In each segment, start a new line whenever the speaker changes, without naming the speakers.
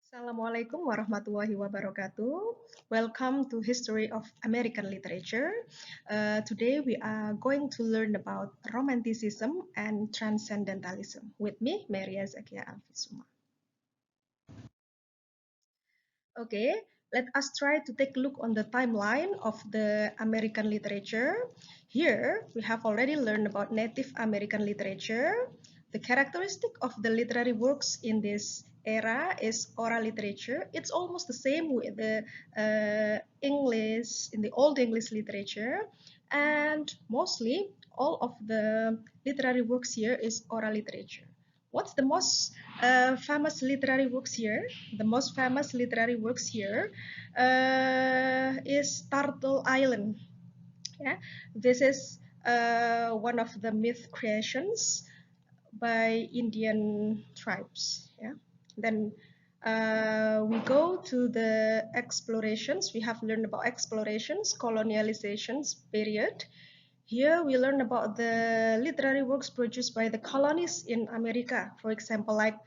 Assalamualaikum warahmatullahi wabarakatuh. Welcome to History of American Literature. Today we are going to learn about Romanticism and Transcendentalism. With me, Maria Zakia Alfisuma. Okay, let us try to take a look on the timeline of the American literature. Here, we have already learned about Native American literature. The characteristic of the literary works in this era is oral literature. It's almost the same with the English, in the Old English literature. And mostly, all of the literary works here is oral literature. What's the most famous literary works here? The most famous literary works here is Turtle Island. Yeah, this is one of the myth creations by Indian tribes. Yeah, then we go to the explorations. We have learned about explorations, colonializations period. Here we learn about the literary works produced by the colonies in America. For example, like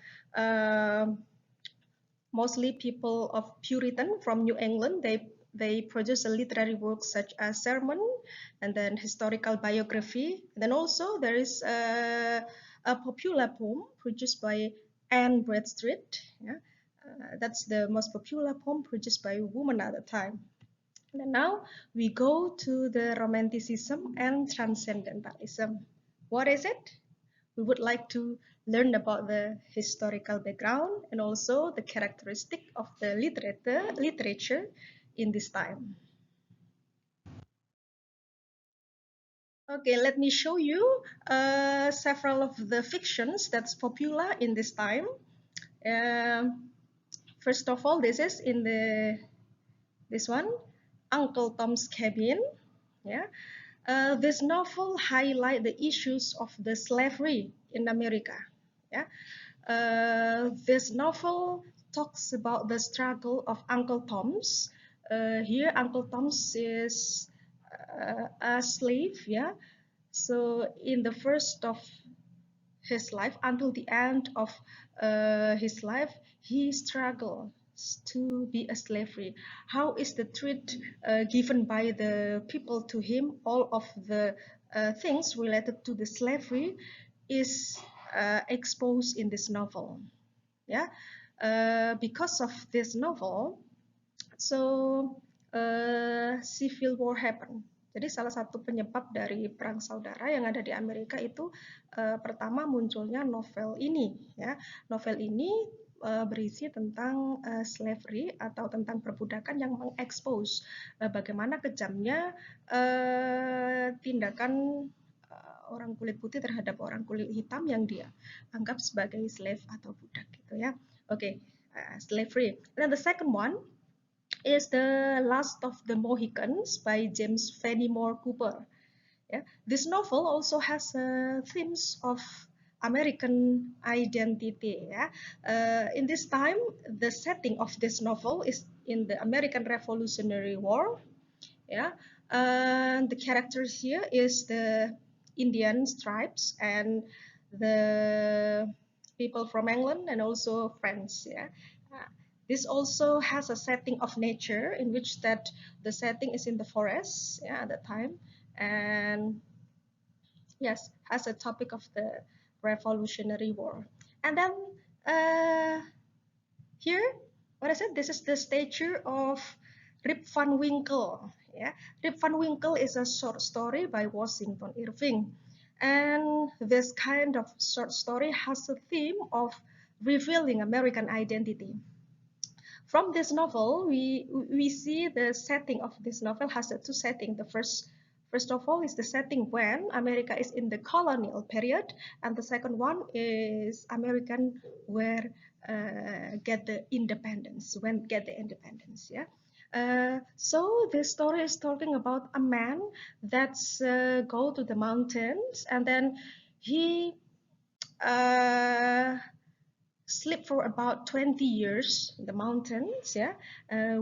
mostly people of Puritan from New England, they produce a literary work such as sermon and then historical biography. And then also there is a popular poem produced by Anne Bradstreet. Yeah? That's the most popular poem produced by a woman at the time. And now we go to the Romanticism and Transcendentalism. What is it? We would like to learn about the historical background and also the characteristic of the literature in this time. Okay, let me show you several of the fictions that's popular in this time. First of all, this is in this one, Uncle Tom's Cabin. Yeah, this novel highlights the issues of the slavery in America. Yeah, this novel talks about the struggle of Uncle Tom's. Here, Uncle Tom's is a slave. Yeah, so in the first of his life until the end of his life, he struggles to be a slavery. How is the treat given by the people to him? All of the things related to the slavery is exposed in this novel. Yeah, because of this novel, so civil war happened. Jadi salah satu penyebab dari perang saudara yang ada di Amerika itu pertama munculnya novel ini. Ya, novel ini berisi tentang slavery atau tentang perbudakan yang mengekspos bagaimana kejamnya tindakan orang kulit putih terhadap orang kulit hitam yang dia anggap sebagai slave atau budak gitu ya. Oke, slavery. And the second one is The Last of the Mohicans by James Fenimore Cooper. Yeah. This novel also has themes of American identity. Yeah. In this time, the setting of this novel is in the American Revolutionary War. Yeah. The characters here is the Indian tribes and the people from England and also France. Yeah. This also has a setting of nature in which that the setting is in the forest, yeah, at that time, and yes, has a topic of the Revolutionary War. And then here, what I said, this is the statue of Rip Van Winkle. Yeah, Rip Van Winkle is a short story by Washington Irving, and this kind of short story has a theme of revealing American identity. From this novel, we see the setting of this novel has two settings. The first of all is the setting when America is in the colonial period, and the second one is American where get the independence, when get the independence. Yeah. So this story is talking about a man that's go to the mountains and then he sleep for about 20 years in the mountains. Yeah,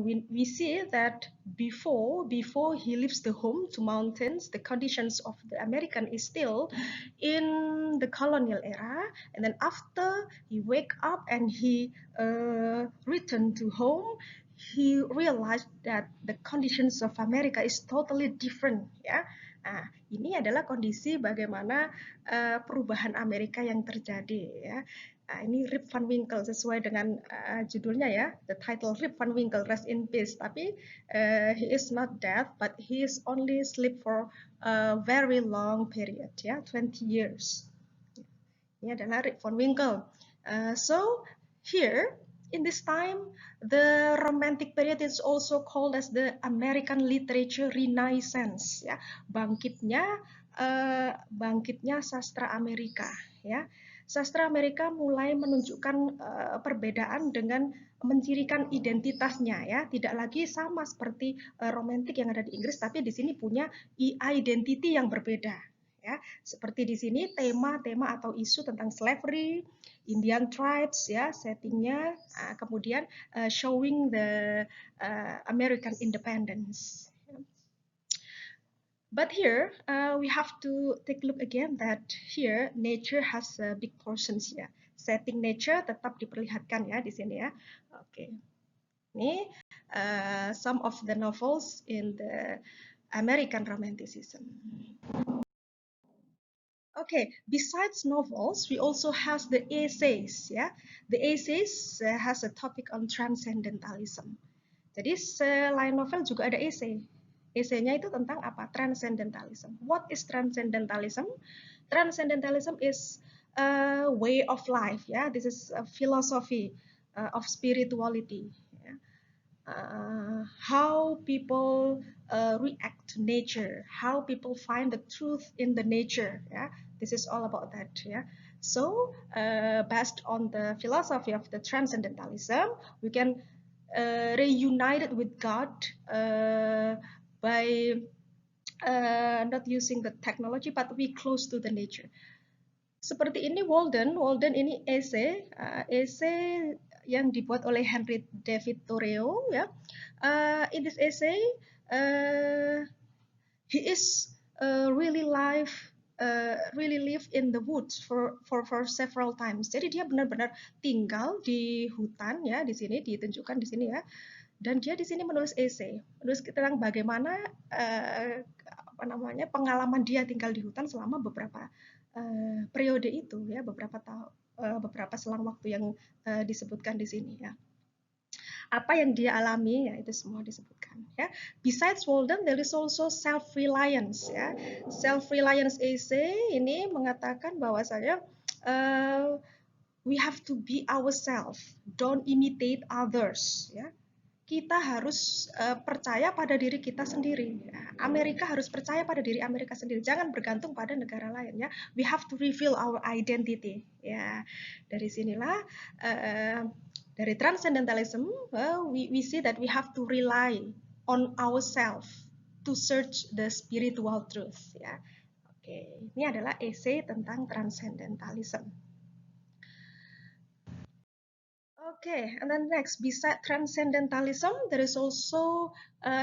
we see that before he leaves the home to mountains, the conditions of the American is still in the colonial era, and then after he wake up and he return to home, he realized that the conditions of America is totally different. Ya, nah, ini adalah kondisi bagaimana perubahan Amerika yang terjadi. Ya, nah, ini Rip Van Winkle sesuai dengan judulnya ya, the title Rip Van Winkle Rest in Peace. Tapi he is not dead, but he is only sleep for a very long period, ya, 20 years. Ini adalah Rip Van Winkle. So here in this time, the Romantic period is also called as the American Literature Renaissance. Ya, bangkitnya sastra Amerika. Ya, sastra Amerika mulai menunjukkan perbedaan dengan mencirikan identitasnya. Ya, tidak lagi sama seperti romantik yang ada di Inggris, tapi di sini punya identity yang berbeda. Ya, seperti di sini tema-tema atau isu tentang slavery, Indian tribes, ya, settingnya, kemudian showing the American independence. But here we have to take a look again that here nature has a big portions ya. Setting nature tetap diperlihatkan ya di sini ya. Oke. Ini some of the novels in the American Romanticism. Okay, besides novels, we also have the essays. Ya, the essays has a topic on transcendentalism. Jadi selain novel juga ada essay. Essaynya itu tentang apa? Transcendentalism. What is transcendentalism? Transcendentalism is a way of life. Ya, this is a philosophy of spirituality. Ya. How people react to nature, how people find the truth in the nature. Yeah, this is all about that. Yeah, so based on the philosophy of the transcendentalism, we can reunite with God by not using the technology, but we close to the nature. Seperti ini Walden ini essay yang dibuat oleh Henry David Thoreau. Ya, in this essay he is really live in the woods for several times. Jadi dia benar-benar tinggal di hutan ya, di sini ditunjukkan di sini ya. Dan dia di sini menulis essay, menulis tentang bagaimana pengalaman dia tinggal di hutan selama beberapa periode itu ya, beberapa selang waktu yang disebutkan di sini ya. Apa yang dia alami ya, itu semua disebutkan ya. Besides Walden, there is also self-reliance ya. Self-reliance essay ini mengatakan bahwasanya we have to be ourselves, don't imitate others ya. Kita harus percaya pada diri kita sendiri. Amerika harus percaya pada diri Amerika sendiri. Jangan bergantung pada negara lain ya. We have to reveal our identity. Ya, dari sinilah dari transcendentalism, we see that we have to rely on ourselves to search the spiritual truth. Ya, oke. Ini adalah essay tentang transcendentalism. Okay, and then next, beside transcendentalism, there is also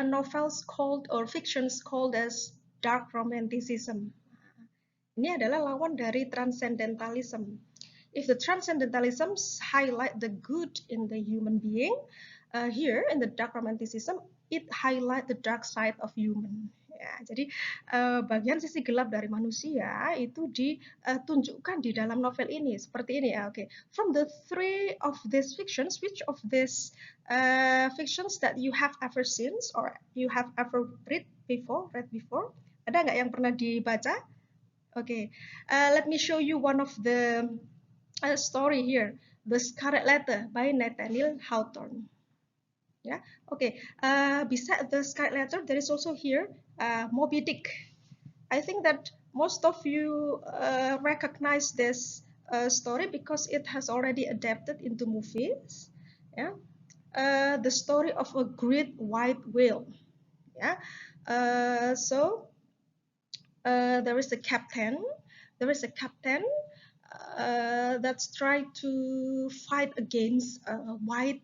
novels called or fictions called as dark romanticism. Ini adalah lawan dari transcendentalism. If the transcendentalisms highlight the good in the human being, here in the dark romanticism, it highlight the dark side of human. Ya, jadi bagian sisi gelap dari manusia itu ditunjukkan di dalam novel ini seperti ini ya. Oke, from the three of these fictions, which of these fictions that you have ever seen or you have ever read before? Ada nggak yang pernah dibaca? Oke, let me show you one of the story here, The Scarlet Letter by Nathaniel Hawthorne. Yeah, okay. Beside the Scarlet Letter, there is also here Moby Dick. I think that most of you recognize this story because it has already adapted into movies. Yeah, the story of a great white whale. Yeah, so there is a captain. that's try to fight against a white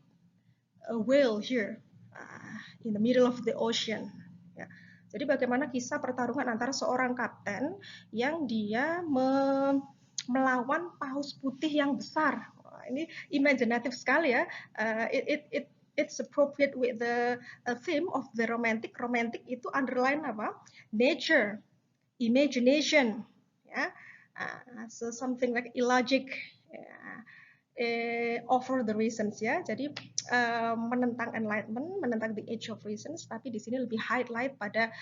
whale here in the middle of the ocean. Ya. Jadi bagaimana kisah pertarungan antara seorang kapten yang dia melawan paus putih yang besar. Ini imaginatif sekali ya. It's appropriate with the theme of the romantic. Romantic itu underline apa? Nature, imagination, ya. So something like illogic. Over the reasons ya. Jadi menentang enlightenment, menentang the age of reasons, tapi di sini lebih highlight pada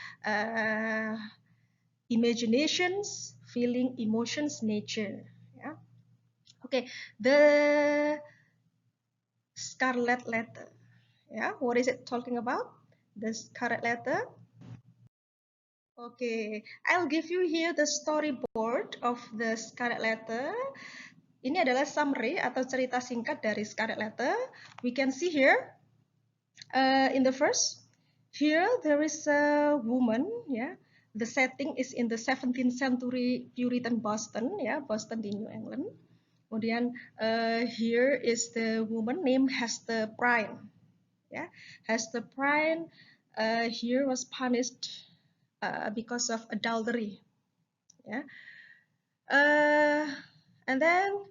imaginations, feeling, emotions, nature. Ya. Okay, the Scarlet Letter. Yeah, what is it talking about? The Scarlet Letter. Okay, I'll give you here the storyboard of the Scarlet Letter. Ini adalah summary atau cerita singkat dari Scarlet Letter. We can see here in the first, here there is a woman, yeah. The setting is in the 17th century Puritan Boston, ya, Boston di New England. Kemudian here is the woman named Hester Prynne, ya. Hester Prynne here was punished because of adultery, ya. And then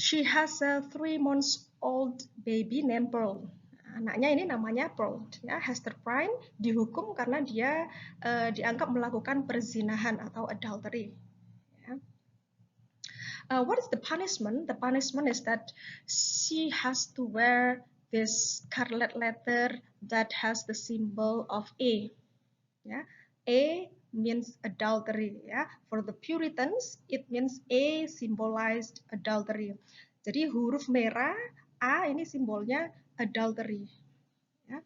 she has a 3 months old baby named Pearl. Anaknya ini namanya Pearl. Ya, Hester Prynne dihukum karena dia dianggap melakukan perzinahan atau adultery. Ya. What is the punishment? The punishment is that she has to wear this scarlet letter that has the symbol of A. Ya. A means adultery. Ya. For the Puritans, it means A symbolized adultery. Jadi huruf merah A ini simbolnya adultery. Ya.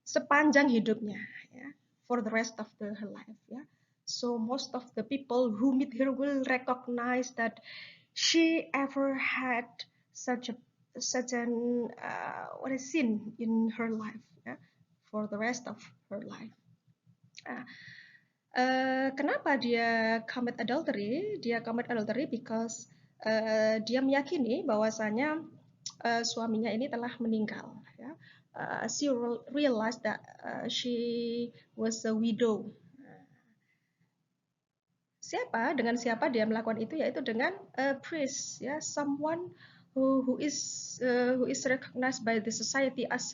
Sepanjang hidupnya, ya. For the rest of her life. Ya. So most of the people who meet her will recognize that she ever had such an what is sin in her life, ya. For the rest of her life. Kenapa dia commit adultery? Dia commit adultery because dia meyakini bahwasanya suaminya ini telah meninggal. Ya. She realized that she was a widow. Dengan siapa dia melakukan itu? Yaitu dengan a priest, ya, someone who is recognized by the society as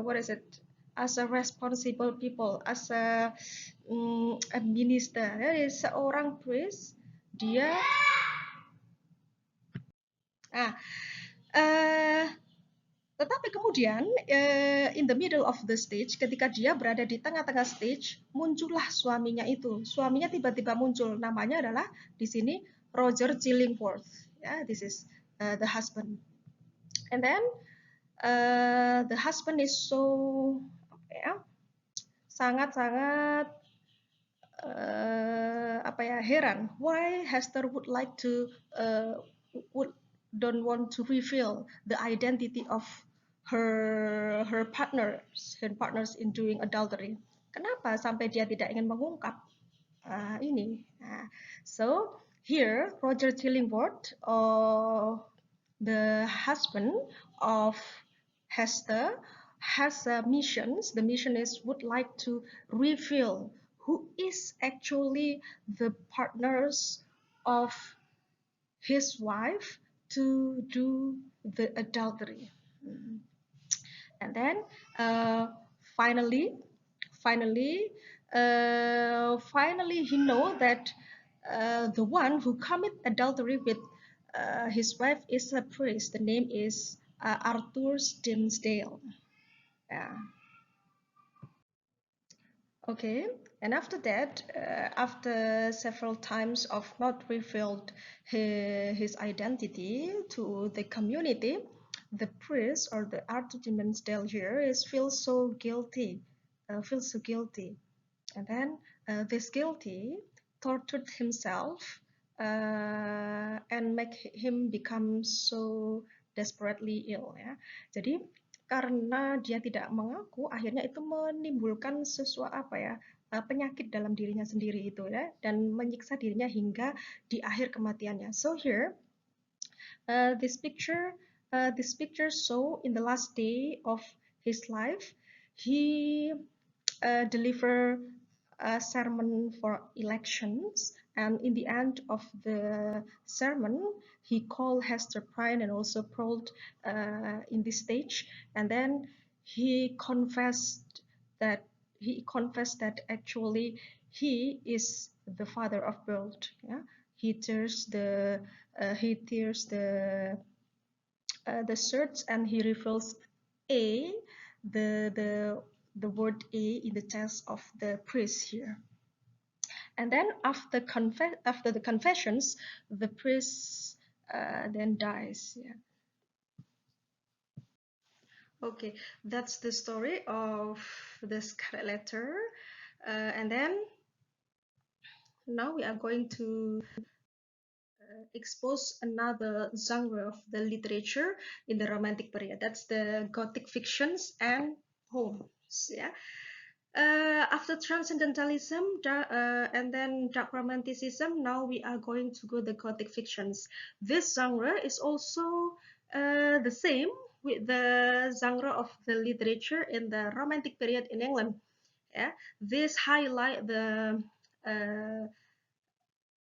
what is it? As a responsible people, as a minister. Jadi seorang priest, dia tetapi kemudian in the middle of the stage, ketika dia berada di tengah-tengah stage, muncullah suaminya itu. Suaminya tiba-tiba muncul. Namanya adalah di sini Roger Chillingworth. Ya, this is the husband. And then the husband is so sangat-sangat heran. Why Hester would like to don't want to reveal the identity of her partners in doing adultery. Kenapa sampai dia tidak ingin mengungkap ini? So here Roger Chillingworth, the husband of Hester, has a mission. The mission is would like to reveal who is actually the partners of his wife to do the adultery. And then finally he know that the one who commit adultery with his wife is a priest. The name is Arthur Dimmesdale. Yeah. Okay, and after that, after several times of not revealed his identity to the community, the priest or the Arthur Dimmesdale here feels so guilty, and then this guilty tortured himself and make him become so desperately ill. Ya. Jadi karena dia tidak mengaku, akhirnya itu menimbulkan sesuatu penyakit dalam dirinya sendiri itu ya, dan menyiksa dirinya hingga di akhir kematiannya. So here this picture show in the last day of his life, he deliver a sermon for elections, and in the end of the sermon he called Hester Prynne and also Prout in this stage, and then he confessed that actually he is the father of Prout. Yeah, he tears the the shirts, and he reveals a the word A in the chest of the priest here. And then after the confessions, the priest then dies. Yeah. Okay, that's the story of the Scarlet Letter. And then now we are going to expose another genre of the literature in the Romantic period. That's the Gothic fictions and poems. Yeah. After Transcendentalism and then Dark Romanticism, now we are going to go the Gothic fictions. This genre is also the same with the genre of the literature in the Romantic period in England. Yeah, this highlight the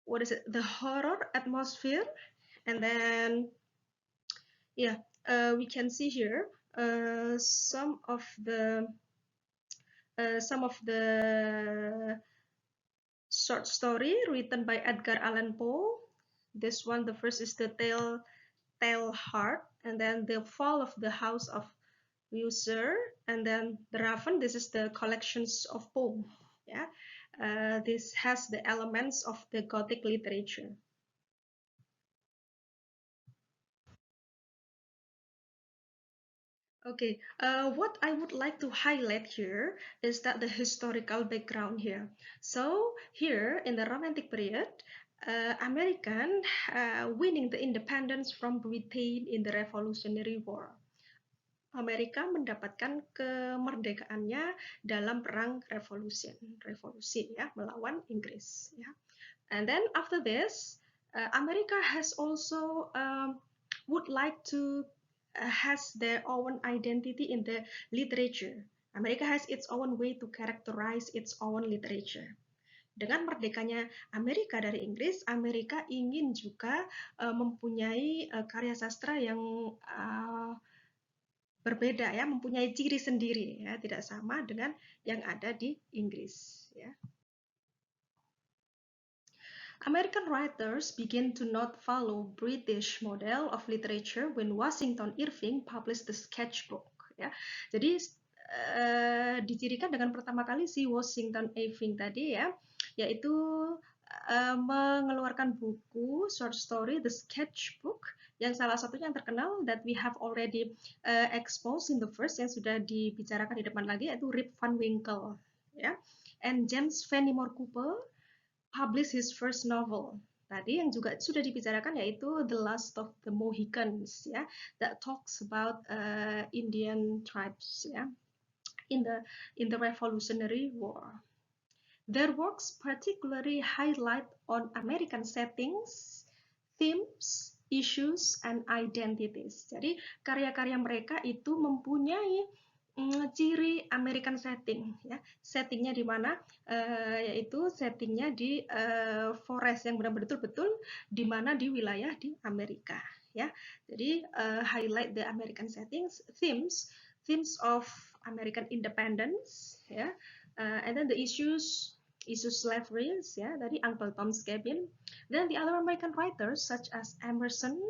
the horror atmosphere, and then yeah, we can see here some of the short story written by Edgar Allan Poe. This one, the first is the Tale Heart, and then the Fall of the House of Usher, and then the Raven. This is the collections of poems. Yeah, this has the elements of the Gothic literature. Okay, what I would like to highlight here is that the historical background here. So here in the Romantic period, American winning the independence from Britain in the Revolutionary War. Amerika mendapatkan kemerdekaannya dalam perang revolusi ya, melawan Inggris ya. And then after this, America has also would like to has their own identity in the literature. America has its own way to characterize its own literature. Dengan merdekanya Amerika dari Inggris, Amerika ingin juga mempunyai karya sastra yang berbeda ya, mempunyai ciri sendiri ya, tidak sama dengan yang ada di Inggris ya. American writers begin to not follow British model of literature when Washington Irving published the sketchbook ya. Jadi dicirikan dengan pertama kali si Washington Irving tadi ya, yaitu mengeluarkan buku short story The Sketchbook, yang salah satunya yang terkenal that we have already exposed in the first, yang sudah dibicarakan di depan lagi, yaitu Rip Van Winkle ya. And James Fenimore Cooper published his first novel tadi yang juga sudah dibicarakan, yaitu The Last of the Mohicans ya, that talks about Indian tribes ya in the Revolutionary War. Their works particularly highlight on American settings, themes, issues, and identities. Jadi karya-karya mereka itu mempunyai ciri American setting ya. Settingnya di mana yaitu settingnya di forest yang benar-benar betul di mana di wilayah di Amerika ya. Jadi highlight the American settings, themes of American independence ya. And then the issues slavery ya, dari Uncle Tom's Cabin. Then the other American writers such as Emerson,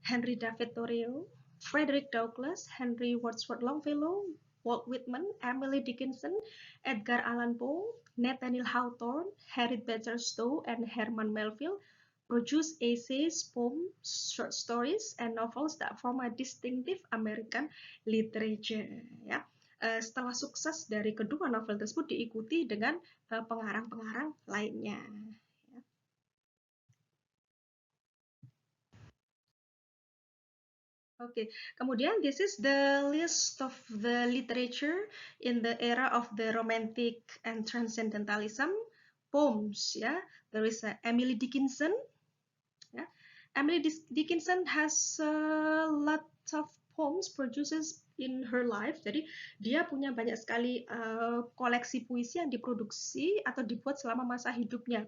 Henry David Thoreau, Frederick Douglass, Henry Wadsworth Longfellow, Walt Whitman, Emily Dickinson, Edgar Allan Poe, Nathaniel Hawthorne, Harriet Beecher Stowe, and Herman Melville produce essays, poems, short stories, and novels that form a distinctive American literature ya. Setelah sukses dari kedua novel tersebut diikuti dengan pengarang-pengarang lainnya. Okay, kemudian this is the list of the literature in the era of the Romantic and Transcendentalism poems. Yeah, there is Emily Dickinson. Yeah, Emily Dickinson has a lot of poems produced in her life. Jadi dia punya banyak sekali koleksi puisi yang diproduksi atau dibuat selama masa hidupnya.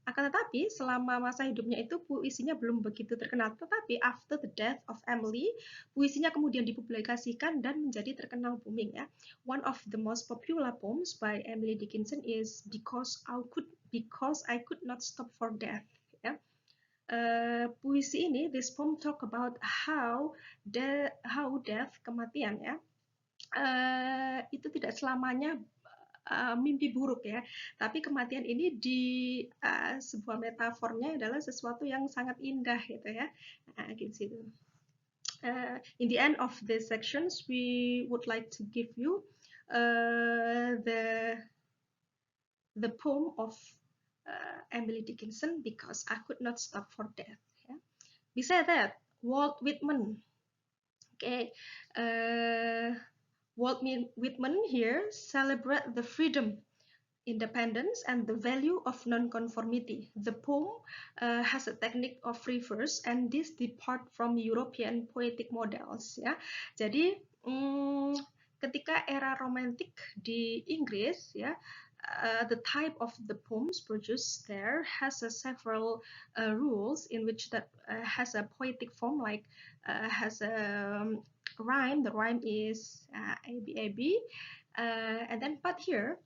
Akan tetapi selama masa hidupnya itu puisinya belum begitu terkenal. Tetapi after the death of Emily, puisinya kemudian dipublikasikan dan menjadi terkenal booming ya. One of the most popular poems by Emily Dickinson is Because I Could Not Stop for Death. Ya. Puisi ini, this poem talk about how death, kematian ya, itu tidak selamanya mimpi buruk ya, tapi kematian ini di sebuah metafornya adalah sesuatu yang sangat indah gitu ya, gitu. In the end of this sections, we would like to give you the poem of Emily Dickinson, Because I Could Not Stop for Death. Ya. Beside that, Walt Whitman. Okay, Walt Whitman here celebrate the freedom, independence, and the value of nonconformity. The poem has a technique of free verse, and this depart from European poetic models. Ya, jadi ketika era romantik di Inggris, ya, the type of the poems produced there has several rules in which that has a poetic form, like has a rhyme. The rhyme is ABAB, and then but here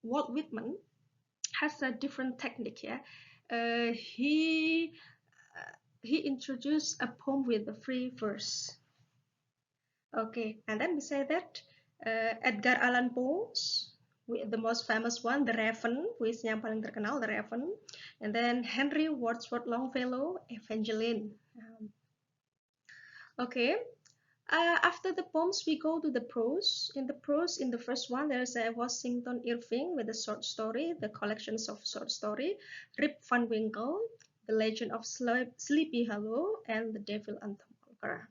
Walt Whitman has a different technique. Yeah, he introduced a poem with a free verse. Okay, and then beside that, Edgar Allan Poe's, the most famous one, The Raven, puisinya yang paling terkenal, The Raven, and then Henry Wadsworth Longfellow, Evangeline. Okay, after the poems, we go to the prose. In the prose, in the first one, there's a Washington Irving with a short story, the collections of short story, Rip Van Winkle, The Legend of Sleepy Hollow, and The Devil and the Walker.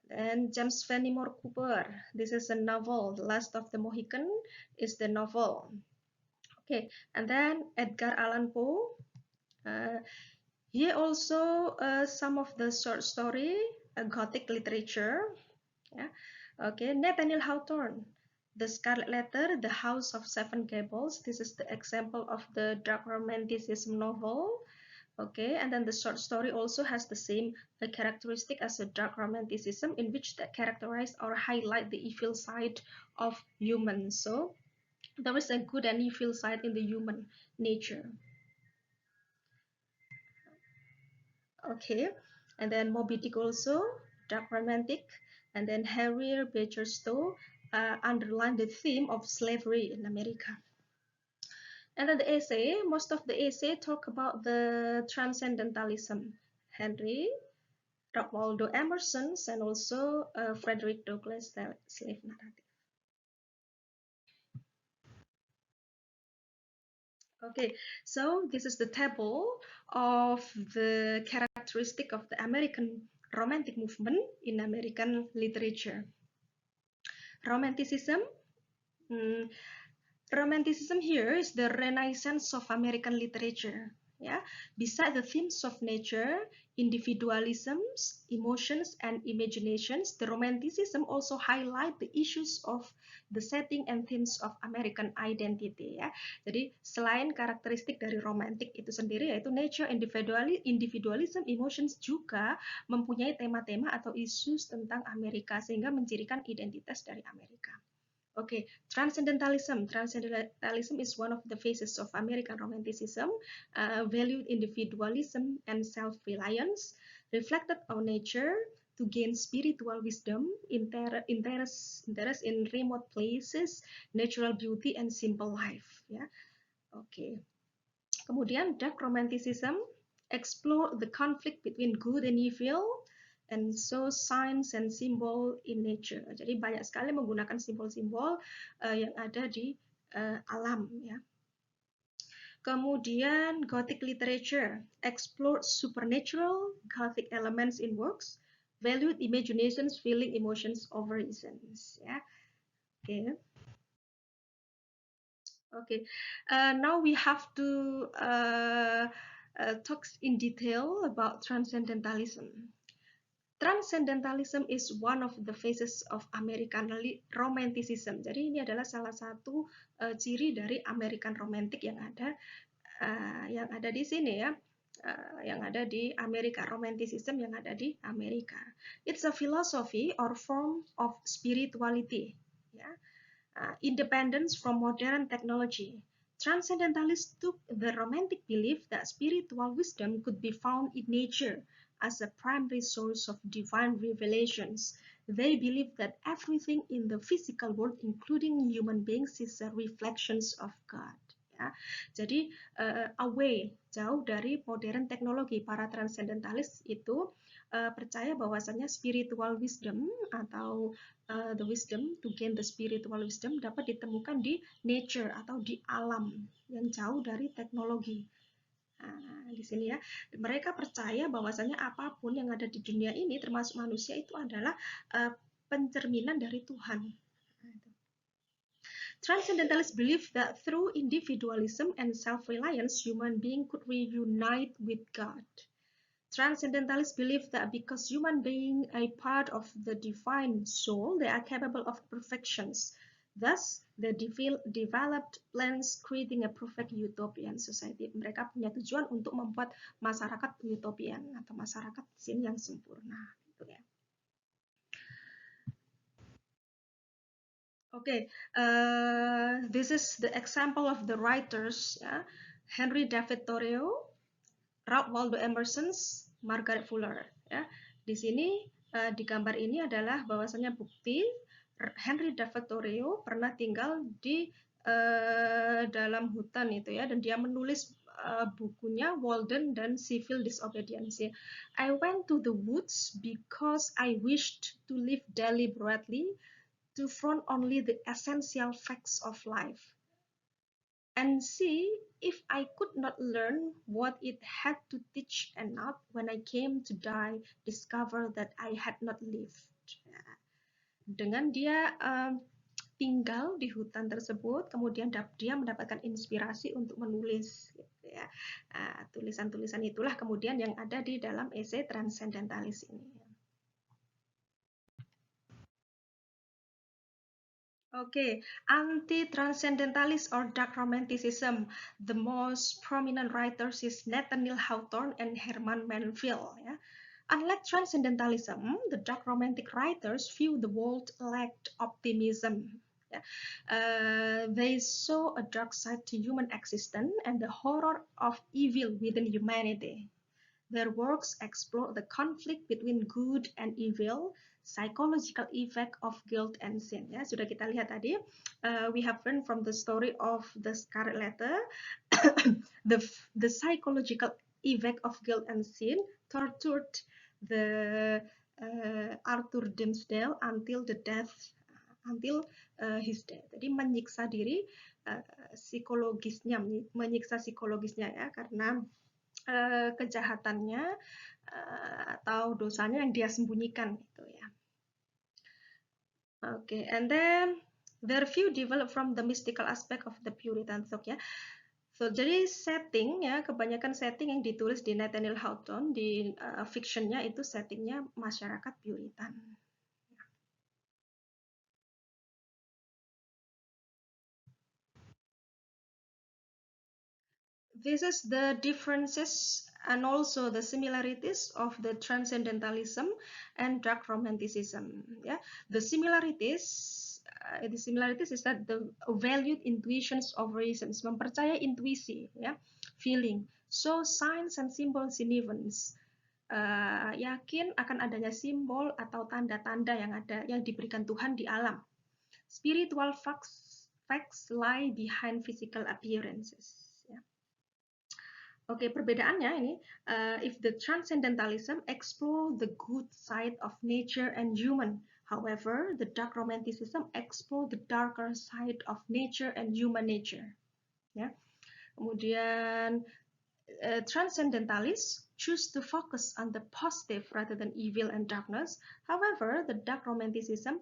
And James Fenimore Cooper, this is a novel. The Last of the Mohican is the novel. Okay, and then Edgar Allan Poe. Here also some of the short story, Gothic literature. Yeah. Okay, Nathaniel Hawthorne, The Scarlet Letter, The House of Seven Gables. This is the example of the dark romanticism novel. Okay, and then the short story also has the same characteristic as a dark romanticism, in which that characterize or highlight the evil side of humans. So there is a good and evil side in the human nature. Okay, and then Moby Dick also, dark romantic, and then Harrier Beecher Stowe underline the theme of slavery in America. And then the essay, most of the essay talk about the Transcendentalism. Henry, Waldo Emerson, and also Frederick Douglass' slave narrative. Okay, so this is the table of the characteristic of the American Romantic movement in American literature. Romanticism. Romanticism here is the renaissance of American literature. Yeah, beside the themes of nature, individualisms, emotions, and imaginations, the Romanticism also highlight the issues of the setting and themes of American identity. Ya, jadi selain karakteristik dari romantik itu sendiri, yaitu nature, individualism, emotions, juga mempunyai tema-tema atau isu tentang Amerika sehingga mencirikan identitas dari Amerika. Okay, Transcendentalism. Transcendentalism is one of the phases of American Romanticism, valued individualism and self-reliance, reflected on nature to gain spiritual wisdom, interest in remote places, natural beauty, and simple life. Yeah, okay. Kemudian Dark Romanticism explore the conflict between good and evil, and so signs and symbol in nature. Jadi banyak sekali menggunakan simbol-simbol yang ada di alam. Ya. Kemudian Gothic literature explored supernatural Gothic elements in works, valued imaginations, feeling, emotions over reasons. Ya, oke. Okay, now we have to talk in detail about Transcendentalism. Transcendentalism is one of the phases of American Romanticism. Jadi ini adalah salah satu ciri dari American Romantic yang ada di sini ya, yang ada di Amerika, Romanticism yang ada di Amerika. It's a philosophy or form of spirituality, ya. Independence from modern technology. Transcendentalists took the romantic belief that spiritual wisdom could be found in nature as a primary source of divine revelations. They believe that everything in the physical world, including human beings, is a reflections of God. Ya. Jadi jauh dari modern teknologi, para transcendentalis itu percaya bahwasannya spiritual wisdom atau the wisdom to gain the spiritual wisdom dapat ditemukan di nature atau di alam yang jauh dari teknologi. Nah, di sini ya, mereka percaya bahwasannya apapun yang ada di dunia ini termasuk manusia itu adalah pencerminan dari Tuhan. Transcendentalists believe that through individualism and self-reliance, human beings could reunite with God. Transcendentalists believe that because human beings are a part of the divine soul, they are capable of perfections. Thus, they developed plans creating a perfect utopian society. Mereka punya tujuan untuk membuat masyarakat utopian atau masyarakat sin yang sempurna. Gitu ya. Okay, this is the example of the writers, ya. Henry David Thoreau, Ralph Waldo Emerson, Margaret Fuller. Ya. Di sini di gambar ini adalah bahwasanya bukti Henry David Thoreau pernah tinggal di dalam hutan itu ya, dan dia menulis bukunya Walden dan Civil Disobedience. I went to the woods because I wished to live deliberately, to front only the essential facts of life, and see if I could not learn what it had to teach, and not when I came to die discover that I had not lived. Dengan dia tinggal di hutan tersebut, kemudian dia mendapatkan inspirasi untuk menulis. Gitu ya. Tulisan-tulisan itulah kemudian yang ada di dalam esai Transcendentalis ini. Okay, anti-transcendentalist or dark romanticism. The most prominent writers is Nathaniel Hawthorne and Herman Melville. Ya. Unlike transcendentalism, the dark romantic writers view the world lacked optimism. Ya. They saw a dark side to human existence and the horror of evil within humanity. Their works explore the conflict between good and evil, psychological effect of guilt and sin. Ya, sudah kita lihat tadi. We have learned from the story of the Scarlet Letter, the psychological effect of guilt and sin tortured the Arthur Dimmesdale until his death. Jadi menyiksa diri menyiksa psikologisnya ya, karena kejahatannya atau dosanya yang dia sembunyikan gitu ya. Okay, and then their view developed from the mystical aspect of the Puritan thought ya. So jadi setting ya, kebanyakan setting yang ditulis di Nathaniel Hawthorne di fictionnya itu settingnya masyarakat Puritan. This is the differences and also the similarities of the Transcendentalism and dark romanticism. Yeah, the similarities is that the valued intuitions of reasons, mempercaya intuisi, ya, feeling, so signs and symbols in events. Yakin akan adanya simbol atau tanda-tanda yang diberikan Tuhan di alam. Spiritual facts lie behind physical appearances. Oke, perbedaannya ini, if the Transcendentalism explore the good side of nature and human, however, the dark romanticism explore the darker side of nature and human nature. Ya, Kemudian Transcendentalists choose to focus on the positive rather than evil and darkness. However, the dark romanticism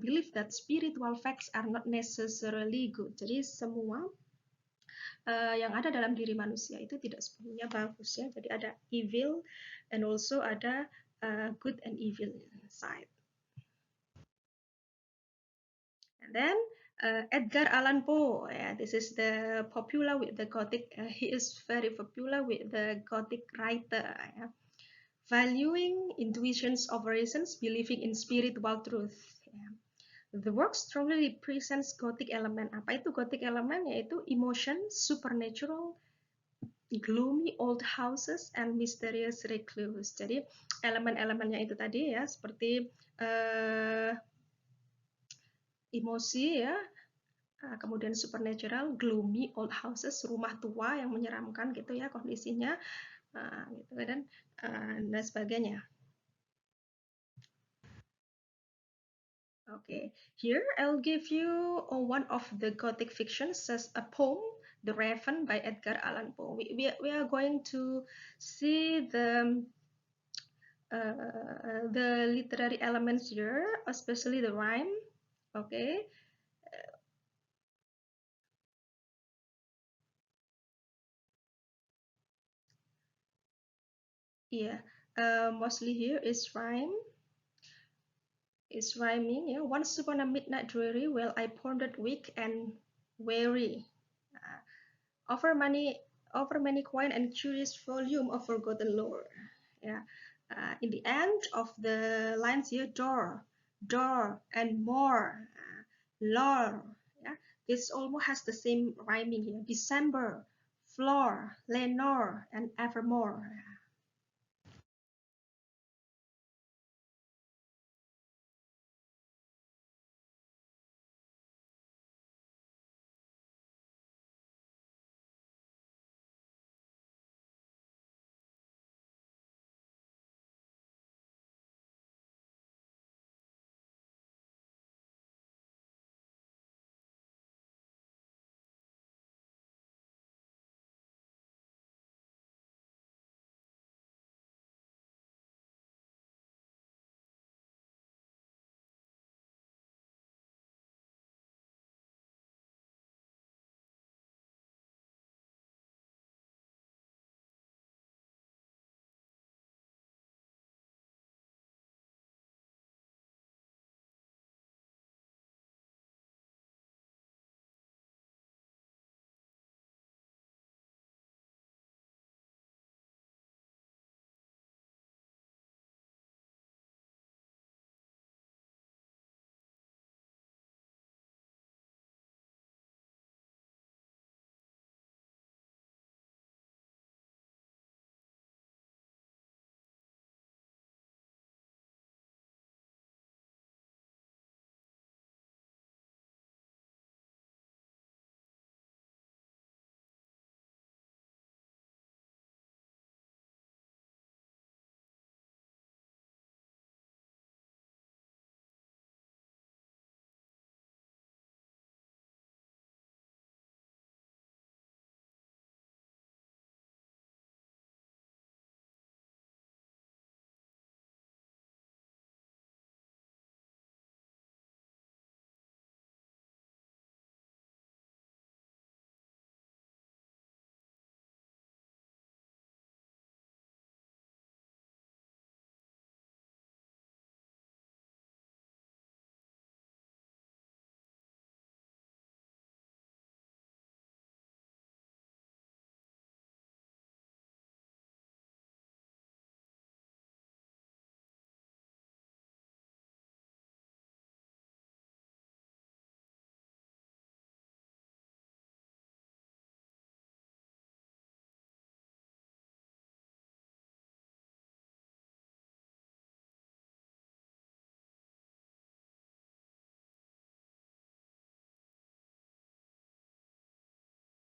believe that spiritual facts are not necessarily good. Jadi semua yang ada dalam diri manusia itu tidak sepenuhnya bagus ya. Jadi ada evil and also ada good and evil side. And then Edgar Allan Poe, yeah, this is the popular with the Gothic. He is very popular with the Gothic writer. Yeah. Valuing intuitions over reasons, believing in spiritual truth. Yeah. The work strongly represents Gothic element. Apa itu Gothic element? Yaitu emotion, supernatural, gloomy old houses, and mysterious recluse. Jadi elemen-elemennya itu tadi ya, seperti emosi ya, kemudian supernatural, gloomy old houses, rumah tua yang menyeramkan gitu ya kondisinya, gitu dan sebagainya. Okay, here I'll give you one of the Gothic fictions as a poem, The Raven by Edgar Allan Poe. We are going to see the literary elements here, especially the rhyme. Okay. Yeah, mostly here is rhyme. It's rhyming. Yeah. Once upon a midnight dreary, while I pondered weak and weary, over many coin and curious volume of forgotten lore. Yeah. In the end of the lines here, door, and more, lore. Yeah. This almost has the same rhyming here. December, floor, Lenore, and evermore.